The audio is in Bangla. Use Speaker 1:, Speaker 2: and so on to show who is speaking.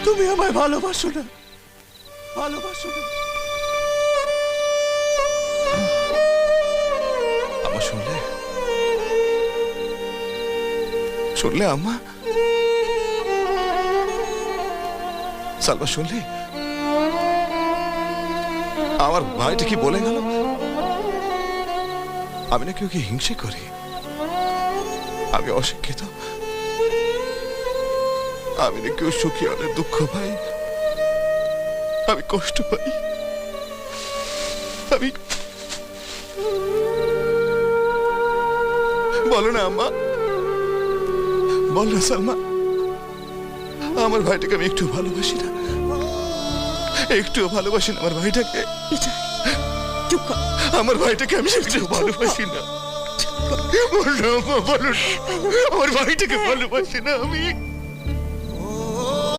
Speaker 1: তুমি আমায় ভালোবাসো না, ভালোবাসো না। আমা শুনলে, শুনলে আম্মা? সালমা শুনলি? আমার ভাইটা কি বলে গেল? আমি নাকি ওকে হিংসে করি, আমি অশিক্ষিত, আমি নাকি ও সুখী অনেক দুঃখ পাই, আমি কষ্ট পাই। আমি বলো না আম্মা, বল না সালমা, আমার ভাইটাকে আমি একটু ভালোবাসি না, একটুও ভালোবাসি না আমার ভাইটাকে।
Speaker 2: চুপ কর।
Speaker 1: আমার ভাইটাকে আমি একটু ভালোবাসি না। বলো না আম্মা, বলো না, আমার ভাইটাকে ভালোবাসি না আমি।